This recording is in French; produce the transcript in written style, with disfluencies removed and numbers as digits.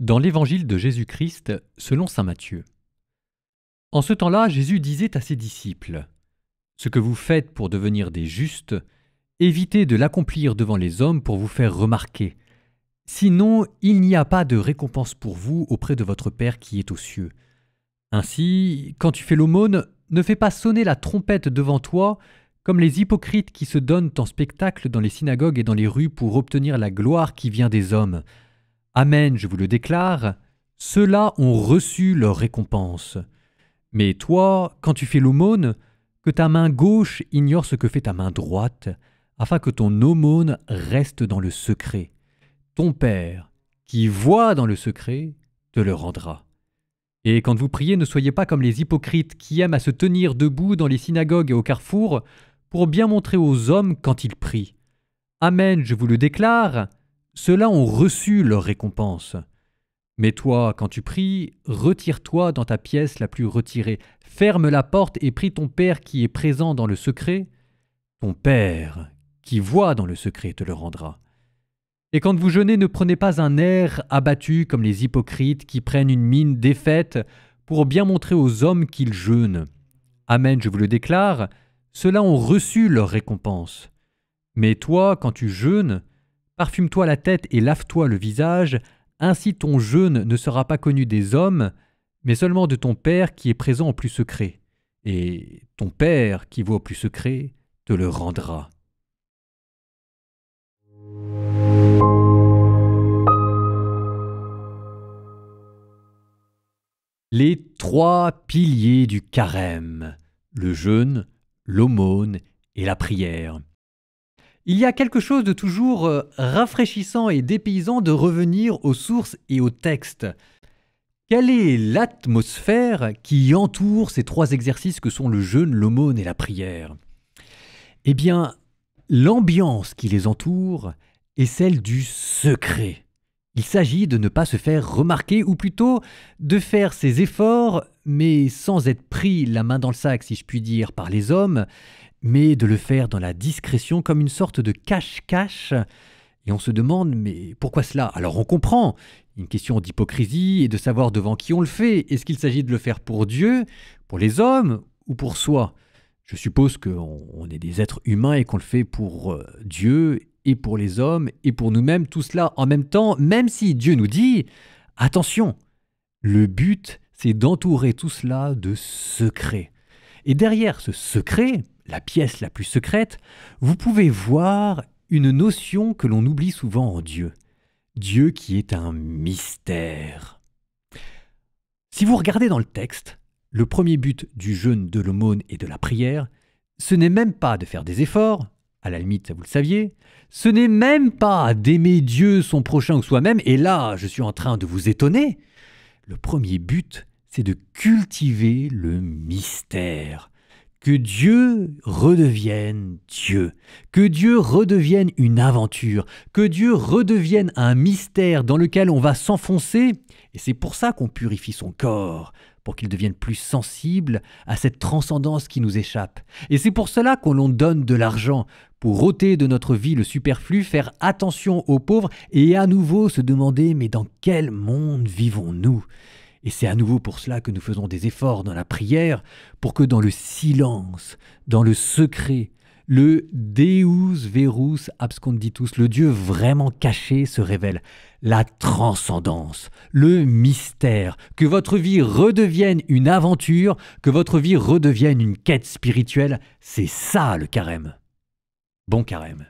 Dans l'Évangile de Jésus-Christ, selon saint Matthieu. En ce temps-là, Jésus disait à ses disciples : « Ce que vous faites pour devenir des justes, évitez de l'accomplir devant les hommes pour vous faire remarquer. Sinon, il n'y a pas de récompense pour vous auprès de votre Père qui est aux cieux. Ainsi, quand tu fais l'aumône, ne fais pas sonner la trompette devant toi, comme les hypocrites qui se donnent en spectacle dans les synagogues et dans les rues pour obtenir la gloire qui vient des hommes. Amen, je vous le déclare, ceux-là ont reçu leur récompense. Mais toi, quand tu fais l'aumône, que ta main gauche ignore ce que fait ta main droite, afin que ton aumône reste dans le secret. Ton Père, qui voit dans le secret, te le rendra. Et quand vous priez, ne soyez pas comme les hypocrites qui aiment à se tenir debout dans les synagogues et au carrefour pour bien montrer aux hommes quand ils prient. Amen, je vous le déclare, ceux-là ont reçu leur récompense. Mais toi, quand tu pries, retire-toi dans ta pièce la plus retirée, ferme la porte et prie ton Père qui est présent dans le secret. Ton Père, qui voit dans le secret, te le rendra. Et quand vous jeûnez, ne prenez pas un air abattu comme les hypocrites qui prennent une mine défaite pour bien montrer aux hommes qu'ils jeûnent. Amen, je vous le déclare, ceux-là ont reçu leur récompense. Mais toi, quand tu jeûnes, parfume-toi la tête et lave-toi le visage, ainsi ton jeûne ne sera pas connu des hommes, mais seulement de ton Père qui est présent au plus secret. Et ton Père qui voit au plus secret te le rendra. Les 3 piliers du carême, le jeûne, l'aumône et la prière. Il y a quelque chose de toujours rafraîchissant et dépaysant de revenir aux sources et aux textes. Quelle est l'atmosphère qui entoure ces 3 exercices que sont le jeûne, l'aumône et la prière ? Eh bien, l'ambiance qui les entoure est celle du secret. Il s'agit de ne pas se faire remarquer, ou plutôt de faire ses efforts, mais sans être pris la main dans le sac, si je puis dire, par les hommes, mais de le faire dans la discrétion comme une sorte de cache-cache. Et on se demande, mais pourquoi cela ? Alors on comprend, une question d'hypocrisie et de savoir devant qui on le fait. Est-ce qu'il s'agit de le faire pour Dieu, pour les hommes ou pour soi ? Je suppose qu'on est des êtres humains et qu'on le fait pour Dieu et pour les hommes et pour nous-mêmes, tout cela en même temps, même si Dieu nous dit « Attention, le but, c'est d'entourer tout cela de secret. » Et derrière ce secret, la pièce la plus secrète, vous pouvez voir une notion que l'on oublie souvent en Dieu. Dieu qui est un mystère. Si vous regardez dans le texte, le premier but du jeûne, de l'aumône et de la prière, ce n'est même pas de faire des efforts, à la limite, ça vous le saviez, ce n'est même pas d'aimer Dieu, son prochain ou soi-même, et là, je suis en train de vous étonner. Le premier but, c'est de cultiver le mystère. Que Dieu redevienne Dieu, que Dieu redevienne une aventure, que Dieu redevienne un mystère dans lequel on va s'enfoncer, et c'est pour ça qu'on purifie son corps, pour qu'il devienne plus sensible à cette transcendance qui nous échappe. Et c'est pour cela qu'on l'on donne de l'argent, pour ôter de notre vie le superflu, faire attention aux pauvres et à nouveau se demander « mais dans quel monde vivons-nous » Et c'est à nouveau pour cela que nous faisons des efforts dans la prière, pour que dans le silence, dans le secret, le Deus verus absconditus, le Dieu vraiment caché se révèle. La transcendance, le mystère, que votre vie redevienne une aventure, que votre vie redevienne une quête spirituelle, c'est ça le carême. Bon carême.